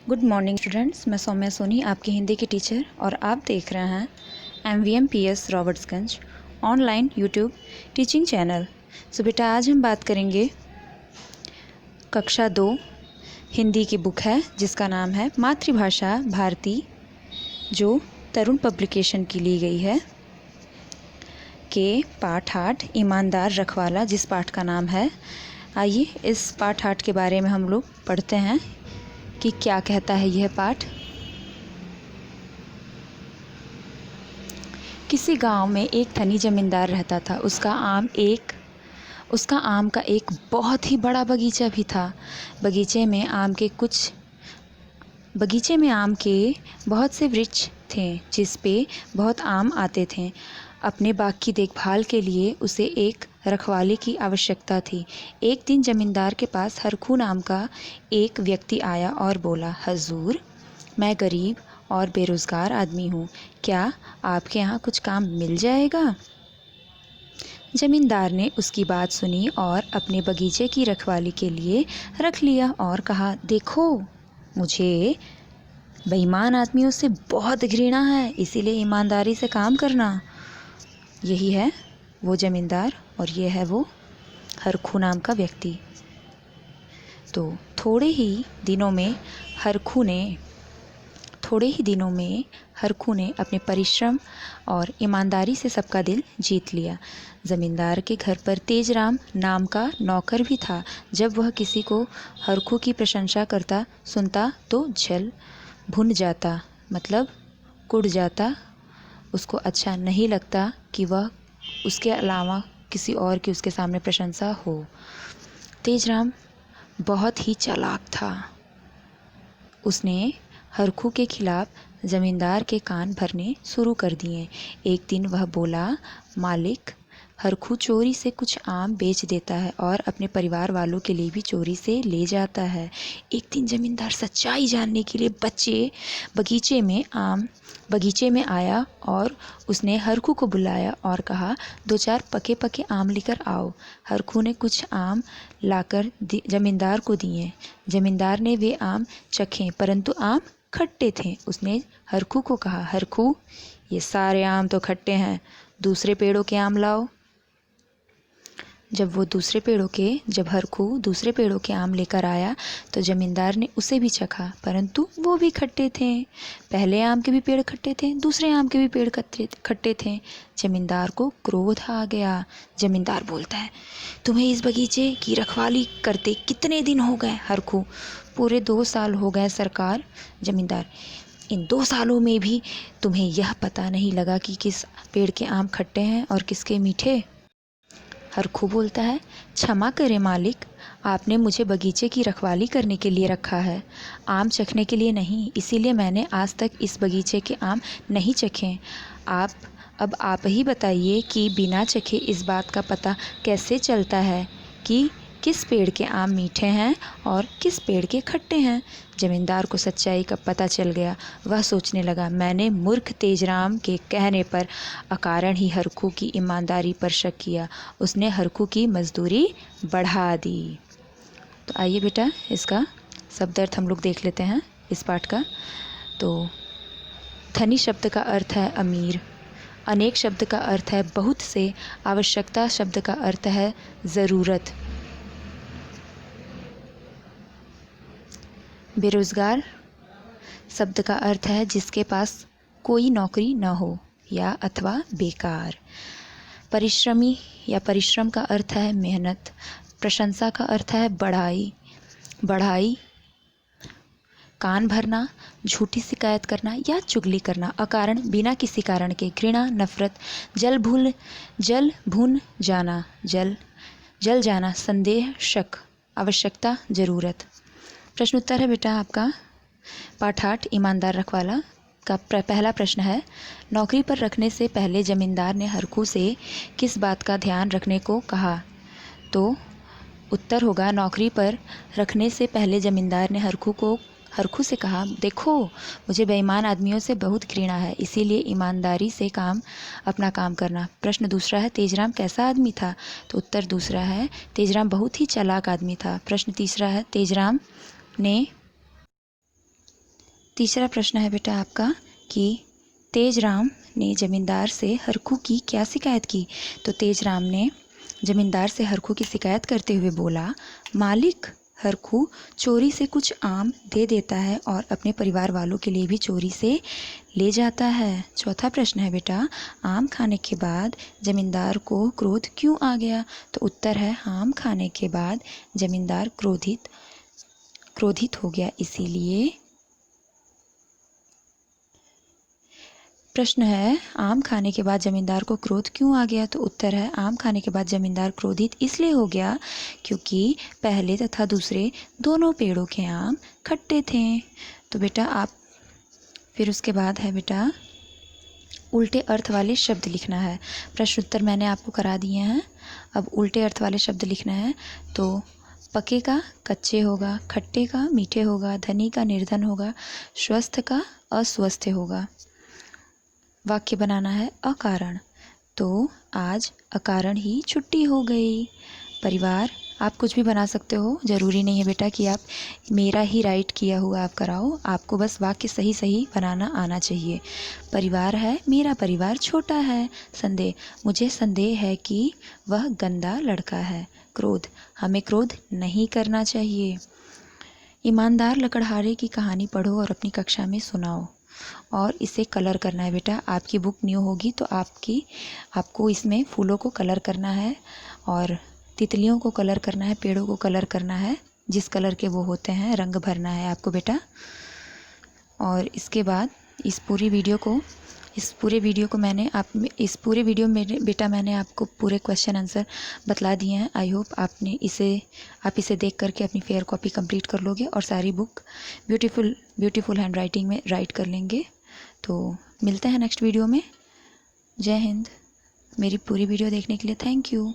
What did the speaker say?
Good morning students, मैं सौम्या सोनी आपकी हिंदी की टीचर और आप देख रहे हैं MVMPS Robertsganj online YouTube teaching channel. So बेटा आज हम बात करेंगे कक्षा 2 हिंदी की बुक है जिसका नाम है मातृभाषा भारती, जो तरुण पब्लिकेशन की ली गई है, के पाठ 8 ईमानदार रखवाला, जिस पाठ का नाम है। आइए इस पाठ 8 के बारे में हम लोग पढ़ते हैं कि क्या कहता है यह पाठ। किसी गांव में एक धनी जमींदार रहता था। उसका आम का एक बहुत ही बड़ा बगीचा भी था। बगीचे में आम के बहुत से वृक्ष थे जिस पे बहुत आम आते थे। अपने बाग की देखभाल के लिए उसे एक रखवाले की आवश्यकता थी। एक दिन जमींदार के पास हरखू नाम का एक व्यक्ति आया और बोला, हजूर, मैं गरीब और बेरोज़गार आदमी हूँ, क्या आपके यहाँ कुछ काम मिल जाएगा? जमींदार ने उसकी बात सुनी और अपने बगीचे की रखवाली के लिए रख लिया और कहा, देखो, मुझे बेईमान आदमियों से बहुत घृणा है, इसीलिए ईमानदारी से काम करना। यही है वो जमींदार और ये है वो हरखू नाम का व्यक्ति। तो थोड़े ही दिनों में हरखू ने अपने परिश्रम और ईमानदारी से सबका दिल जीत लिया। जमींदार के घर पर तेजराम नाम का नौकर भी था। जब वह किसी को हरखू की प्रशंसा करता सुनता तो जल भुन जाता, मतलब कुढ़ जाता। उसको अच्छा नहीं लगता कि वह उसके अलावा किसी और की उसके सामने प्रशंसा हो। तेजराम बहुत ही चालाक था। उसने हरखू के खिलाफ जमींदार के कान भरने शुरू कर दिए। एक दिन वह बोला, मालिक, हरखू चोरी से कुछ आम बेच देता है और अपने परिवार वालों के लिए भी चोरी से ले जाता है। एक दिन जमींदार सच्चाई जानने के लिए बगीचे में आया और उसने हरखू को बुलाया और कहा, 2-4 पके पके आम लेकर आओ। हरखू ने कुछ आम लाकर जमींदार को दिए। जमींदार ने वे आम चखे, परंतु आम खट्टे थे। उसने हरखू को कहा, हरखू, ये सारे आम तो खट्टे हैं, दूसरे पेड़ों के आम लाओ। जब हरखू दूसरे पेड़ों के आम लेकर आया तो जमींदार ने उसे भी चखा, परंतु वो भी खट्टे थे। पहले आम के भी पेड़ खट्टे थे, दूसरे आम के भी पेड़ खट्टे थे। जमींदार को क्रोध आ गया। जमींदार बोलता है, तुम्हें इस बगीचे की रखवाली करते कितने दिन हो गए? हरखू, पूरे 2 साल हो गए सरकार। जमींदार, इन 2 सालों में भी तुम्हें यह पता नहीं लगा कि किस पेड़ के आम खट्टे हैं और किसके मीठे? हरखू बोलता है, क्षमा करें मालिक, आपने मुझे बगीचे की रखवाली करने के लिए रखा है, आम चखने के लिए नहीं। इसीलिए मैंने आज तक इस बगीचे के आम नहीं चखे। अब आप ही बताइए कि बिना चखे इस बात का पता कैसे चलता है कि किस पेड़ के आम मीठे हैं और किस पेड़ के खट्टे हैं? जमींदार को सच्चाई का पता चल गया। वह सोचने लगा, मैंने मूर्ख तेजराम के कहने पर अकारण ही हरखू की ईमानदारी पर शक किया। उसने हरखू की मजदूरी बढ़ा दी। तो आइए बेटा, इसका शब्द अर्थ हम लोग देख लेते हैं इस पाठ का। तो धनी शब्द का अर्थ है अमीर, अनेक शब्द का अर्थ है बहुत से, आवश्यकता शब्द का अर्थ है ज़रूरत, बेरोज़गार शब्द का अर्थ है जिसके पास कोई नौकरी न हो या अथवा बेकार। परिश्रमी या परिश्रम का अर्थ है मेहनत। प्रशंसा का अर्थ है बढ़ाई। कान भरना, झूठी शिकायत करना या चुगली करना, अकारण बिना किसी कारण के, घृणा, नफरत। जल भून जाना, जल जाना, संदेह, शक। आवश्यकता, ज़रूरत। प्रश्न उत्तर है बेटा आपका पाठ 8 ईमानदार रखवाला का पहला प्रश्न है, नौकरी पर रखने से पहले जमींदार ने हरखू से किस बात का ध्यान रखने को कहा? तो उत्तर होगा, नौकरी पर रखने से पहले जमींदार ने हरखू से कहा, देखो, मुझे बेईमान आदमियों से बहुत घृणा है, इसीलिए ईमानदारी से अपना काम करना। प्रश्न दूसरा है, तेजराम कैसा आदमी था? तो उत्तर दूसरा है, तेजराम बहुत ही चालाक आदमी था। प्रश्न तीसरा है, तेजराम ने तीसरा प्रश्न है बेटा आपका कि तेजराम ने जमींदार से हरखू की क्या शिकायत की। तो तेजराम ने जमींदार से हरखू की शिकायत करते हुए बोला, मालिक, हरखू चोरी से कुछ आम दे देता है और अपने परिवार वालों के लिए भी चोरी से ले जाता है। चौथा प्रश्न है बेटा, आम खाने के बाद जमींदार को क्रोध क्यों आ गया। तो उत्तर है, आम खाने के बाद जमींदार क्रोधित हो गया इसीलिए। प्रश्न है, आम खाने के बाद जमींदार को क्रोध क्यों आ गया। तो उत्तर है, आम खाने के बाद जमींदार क्रोधित इसलिए हो गया क्योंकि पहले तथा दूसरे दोनों पेड़ों के आम खट्टे थे। तो बेटा आप फिर उसके बाद है बेटा उल्टे अर्थ वाले शब्द लिखना है। प्रश्न उत्तर मैंने आपको करा दिए हैं, अब उल्टे अर्थ वाले शब्द लिखना है। तो पके का कच्चे होगा, खट्टे का मीठे होगा, धनी का निर्धन होगा, स्वस्थ का अस्वस्थ होगा। वाक्य बनाना है अकारण। तो आज अकारण ही छुट्टी हो गई। परिवार, आप कुछ भी बना सकते हो, ज़रूरी नहीं है बेटा कि आप मेरा ही राइट किया हुआ आप कराओ, आपको बस वाक्य सही सही बनाना आना चाहिए। परिवार है, मेरा परिवार छोटा है। संदेह, मुझे संदेह है कि वह गंदा लड़का है। क्रोध, हमें क्रोध नहीं करना चाहिए। ईमानदार लकड़हारे की कहानी पढ़ो और अपनी कक्षा में सुनाओ और इसे कलर करना है बेटा। आपकी बुक न्यू होगी तो आपको इसमें फूलों को कलर करना है और तितलियों को कलर करना है, पेड़ों को कलर करना है, जिस कलर के वो होते हैं रंग भरना है आपको बेटा। और इसके बाद इस पूरे वीडियो में बेटा मैंने आपको पूरे क्वेश्चन आंसर बतला दिए हैं। आई होप आप इसे देख करके अपनी फेयर कॉपी कंप्लीट कर लोगे और सारी बुक ब्यूटीफुल हैंड राइटिंग में राइट कर लेंगे। तो मिलते हैं नेक्स्ट वीडियो में। जय हिंद। मेरी पूरी वीडियो देखने के लिए थैंक यू।